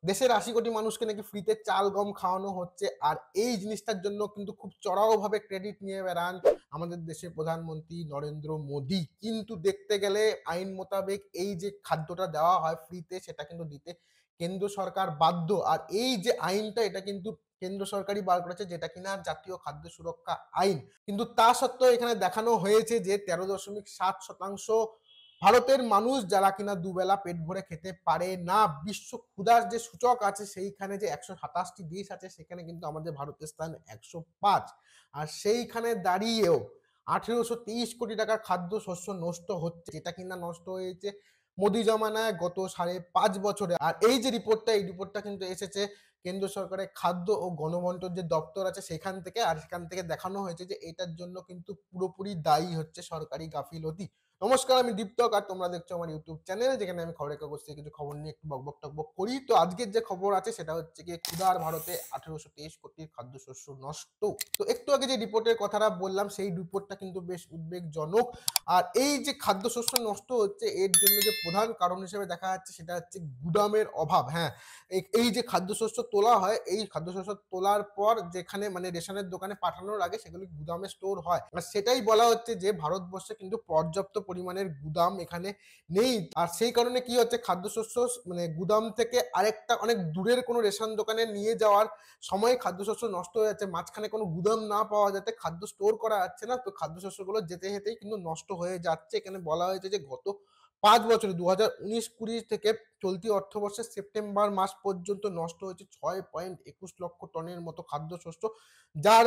দেশের ৮০ কোটি মানুষকে নাকি ফ্রিতে চাল গম খাওয়ানো হচ্ছে। আর এই জিনিসটার জন্য কিন্তু খুব চড়াওভাবে ক্রেডিট নিয়ে বেড়ান আমাদের দেশের প্রধানমন্ত্রী নরেন্দ্র মোদী। কিন্তু দেখতে গেলে আইন মোতাবেক এই যে খাদ্যটা দেওয়া হয় ফ্রিতে সেটা কিন্তু দিতে কেন্দ্র সরকার বাধ্য। আর এই যে আইনটা এটা কিন্তু কেন্দ্র সরকারই বার করেছে, যেটা কিনা জাতীয় খাদ্য সুরক্ষা আইন। কিন্তু তা সত্ত্বেও এখানে দেখানো হয়েছে যে ১৩.৭% ভারতের মানুষ যারা কিনা দুবেলা পেট ভরে খেতে পারে না। বিশ্ব ক্ষুধার যে সূচক আছে সেইখানে যে ১২৭টি দেশ আছে সেখানে কিন্তু আমাদের ভারতের স্থান ১০৫। আর সেইখানে দাঁড়িয়েও ১৮২৩ কোটি টাকার খাদ্যশস্য নষ্ট হচ্ছে, যেটা কিনা নষ্ট হয়েছে মোদি জমানায় গত ৫.৫ বছরে। আর এই যে রিপোর্টটা, এই রিপোর্টটা কিন্তু এসেছে কেন্দ্র সরকারের খাদ্য ও গণবন্টন যে দপ্তর আছে সেখান থেকে। আর সেখান থেকে দেখানো হয়েছে যে এটার জন্য কিন্তু পুরোপুরি দায়ী হচ্ছে সরকারি গাফিলতি। নমস্কার, আমি দীপ্তক আর তোমরা দেখছো আমার ইউটিউব চ্যানেল, যেখানে আমি খবরের কাগজ থেকে কিছু খবর নিয়ে একটু বকবক টকবক করি। তো আজকের যে খবর আছে সেটা হচ্ছে গিয়ে ক্ষুধার ভারতে ১৮২৩ কোটির খাদ্যশস্য নষ্ট। তো একটু আগে যে রিপোর্টের কথাটা বললাম সেই রিপোর্টটা কিন্তু বেশ উদ্বেগজনক। আর এই যে খাদ্যশস্য নষ্ট হচ্ছে এর জন্য যে প্রধান কারণ হিসেবে দেখা যাচ্ছে সেটা হচ্ছে গুদামের অভাব। হ্যাঁ, এই যে খাদ্যশস্য তোলা হয়, এই খাদ্যশস্য তোলার পর যেখানে মানে রেশনের দোকানে পাঠানোর আগে সেগুলি গুদামে স্টোর হয়। আর সেটাই বলা হচ্ছে যে ভারতবর্ষে কিন্তু পর্যাপ্ত পরিমাণের গুদাম এখানে নেই। আর সেই কারণে কি হচ্ছে, খাদ্যশস্য মানে গুদাম থেকে আরেকটা অনেক দূরের কোনো রেশন দোকানে নিয়ে যাওয়ার সময় খাদ্যশস্য নষ্ট হয়ে যাচ্ছে। মাঝখানে কোনো গুদাম না পাওয়া যাতে খাদ্য স্টোর করা যাচ্ছে না। তো খাদ্যশস্যগুলো যেতে যেতেই কিন্তু নষ্ট হয়ে যাচ্ছে। এখানে বলা হয়েছে যে গত ৫ বছরে ২০১৯-২০ থেকে চলতি অর্থবর্ষের সেপ্টেম্বর মাস পর্যন্ত নষ্ট হয়েছে ৬.২১ লক্ষ টনের মতো খাদ্যশস্য, যার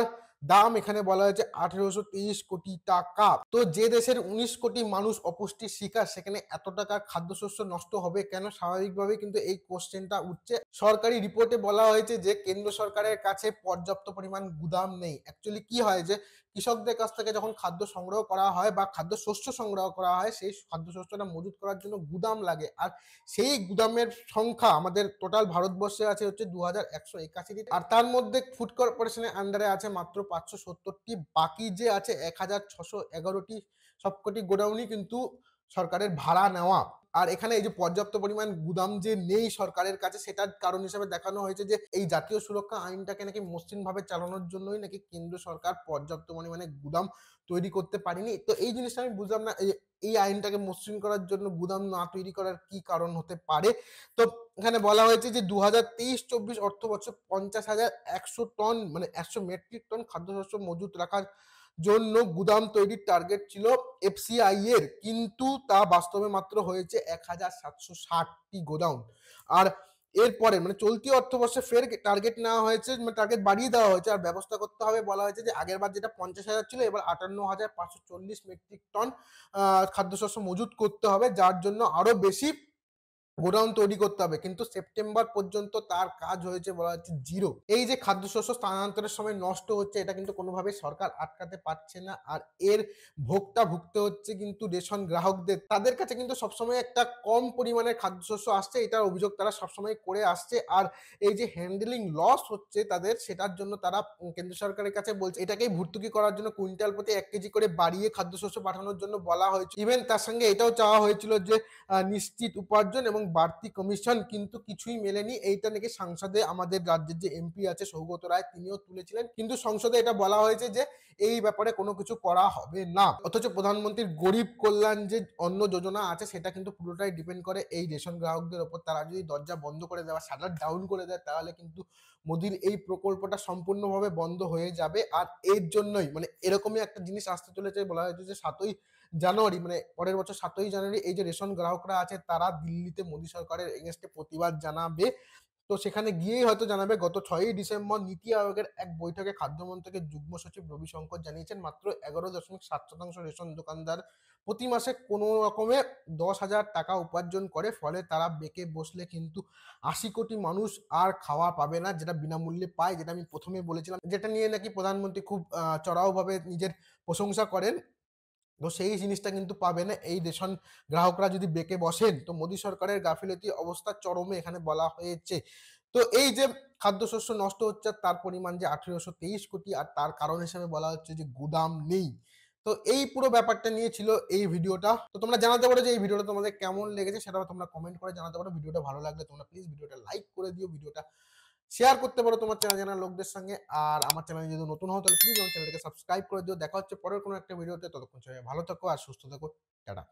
দাম এখানে বলা হয়েছে ১৮৩০ কোটি টাকা। তো যে দেশের ১৯ কোটি মানুষ অপুষ্টির শিকার সেখানে এত টাকার খাদ্যশস্য নষ্ট হবে কেন? স্বাভাবিকভাবেই কিন্তু এই কোশ্চেনটা উঠছে। সরকারি রিপোর্টে বলা হয়েছে যে কেন্দ্র সরকারের কাছে পর্যাপ্ত পরিমাণ গুদাম নেই। অ্যাকচুয়ালি কি হয় যে কৃষকদের কাছ থেকে যখন খাদ্য সংগ্রহ করা হয় বা খাদ্যশস্য সংগ্রহ করা হয়, সেই খাদ্যশস্যটা মজুত করার জন্য গুদাম লাগে। আর সেই গুদামের সংখ্যা আমাদের টোটাল ভারতবর্ষে আছে হচ্ছে ২,১৮১টি। আর তার মধ্যে ফুড কর্পোরেশনের আন্ডারে আছে মাত্র ৫৭০টি। বাকি যে আছে ১,৬১১টি সবকটি গোডাউনই কিন্তু সরকারের ভাড়া নেওয়া। আর এখানে এই যে পর্যাপ্ত পরিমাণ গুদাম যে নেই সরকারের কাছে সেটার কারণ হিসেবে দেখানো হয়েছে যে এই জাতীয় সুরক্ষা আইনটাকে নাকি মসৃণভাবে চালানোর জন্যই নাকি কেন্দ্র সরকার পর্যাপ্ত পরিমাণে গুদাম তৈরি করতে পারেনি। তো এই জিনিসটা আমি বুঝলাম না, এই আইনটাকে মসৃণ করার জন্য গুদাম না তৈরি করার কি কারণ হতে পারে? তো এখানে বলা হয়েছে যে ২০২৩-২৪ অর্থবর্ষে ৫০,১০০ টন মানে ১০০ মেট্রিক টন খাদ্যশস্য মজুত রাখার জন্য গুদাম তৈরির টার্গেট ছিল এফসিআই এর। কিন্তু তা বাস্তবে মাত্র হয়েছে ১,৭৬০টি গোডাউন। আর এরপরে মানে চলতি অর্থবর্ষে ফের টার্গেট নেওয়া হয়েছে, মানে টার্গেট বাড়িয়ে দেওয়া হয়েছে। আর ব্যবস্থা করতে হবে বলা হয়েছে যে আগেরবার যেটা ৫০,০০০ ছিল এবার ৫৮,৫৪০ মেট্রিক টন খাদ্যশস্য মজুত করতে হবে, যার জন্য আরো বেশি গোডাউন তৈরি করতে হবে। কিন্তু সেপ্টেম্বর পর্যন্ত তার কাজ হয়েছে বলা হচ্ছে 0। এই যে খাদ্যশস্য স্থানান্তরের সময় নষ্ট হচ্ছে এটা কিন্তু কোনোভাবেই সরকার আটকাতে পারছে না। আর এর ভোগটা ভুগতে হচ্ছে কিন্তু রেশন গ্রাহকদের। তাদের কাছে কিন্তু সবসময় একটা কম পরিমাণের খাদ্যশস্য আসছে, এটার অভিযোগ তারা সবসময় করে আসছে। আর এই যে হ্যান্ডলিং লস হচ্ছে তাদের, সেটার জন্য তারা কেন্দ্র সরকারের কাছে বলছে এটাকেই ভর্তুকি করার জন্য কুইন্টাল প্রতি ১ কেজি করে বাড়িয়ে খাদ্যশস্য পাঠানোর জন্য বলা হয়েছে। ইভেন তার সঙ্গে এটাও চাওয়া হয়েছিল যে নিশ্চিত উপার্জন এবং বাড়তি কমিশন, কিন্তু কিছুই মেলেনি। এইটা নাকি সংসদে আমাদের রাজ্যের যে এমপি আছে সৌগত রায় তিনিও তুলেছিলেন, কিন্তু সংসদে এটা বলা হয়েছে যে এই ব্যাপারে কোনো কিছু করা হবে না। অথচ প্রধানমন্ত্রীর গরিব কল্যাণ যে অন্ন যোজনা আছে সেটা কিন্তু পুরোটাই ডিপেন্ড করে এই রেশন গ্রাহকদের ওপর। তারা যদি দরজা বন্ধ করে দেয় বা শাটার ডাউন করে দেয় তাহলে কিন্তু মোদির এই প্রকল্পটা সম্পূর্ণভাবে বন্ধ হয়ে যাবে। আর এর জন্যই মানে এরকমই একটা জিনিস আসতে চলেছে। বলা হয়েছে যে ৭ই জানুয়ারি মানে পরের বছর ৭ই জানুয়ারি এই যে রেশন গ্রাহকরা আছে তারা দিল্লিতে মোদী সরকারের এগেইনস্টে প্রতিবাদ জানাবে। তো সেখানে গিয়েই হয়তো জানাবে। গত ৬ই ডিসেম্বর নীতি আয়োগের এক বৈঠকে খাদ্যমন্ত্রকের যুগ্ম সচিব রবিশঙ্কর জানিয়েছেন মাত্র ১১.৭% রেশন দোকানদার প্রতি মাসে কোনো রকমে ১০,০০০ টাকা উপার্জন করে। ফলে তারা বেঁকে বসলে কিন্তু ৮০ কোটি মানুষ আর খাওয়া পাবে না, যেটা বিনামূল্যে পায়, যেটা আমি ১ম এ বলেছিলাম। যেটা নিয়ে নাকি প্রধানমন্ত্রী খুব চড়াওভাবে নিজের প্রশংসা করেন। তো সেই জিনিসটা কিন্তু পাবে না এই রেশন গ্রাহকরা যদি বেঁকে বসেন। তো মোদী সরকারের গাফিলতি অবস্থা চরমে এখানে বলা হয়েছে। তো এই যে খাদ্যশস্য নষ্ট হচ্ছে আর তার পরিমাণ যে ১৮২৩ কোটি, আর তার কারণ হিসেবে বলা হচ্ছে যে গুদাম নেই। তো এই পুরো ব্যাপারটা নিয়ে ছিল এই ভিডিওটা। তো তোমরা জানাতে পারো যে এই ভিডিওটা তোমাদের কেমন লেগেছে, সেটাও তোমরা কমেন্ট করে জানাতে পারো। ভিডিওটা ভালো লাগলে তোমরা প্লিজ ভিডিওটা লাইক করে দিও, ভিডিওটা শেয়ার করতে পারো তোমার চেনা জানা লোকদের সঙ্গে। আর আমার চ্যানেলে যদি নতুন হও তাহলে প্লিজ আমার চ্যানেলটাকে সাবস্ক্রাইব করে দিও। দেখা হচ্ছে পরের কোনো একটা ভিডিওতে। ততক্ষণ সবাই ভালো থাকো আর সুস্থ থাকো। টাটা।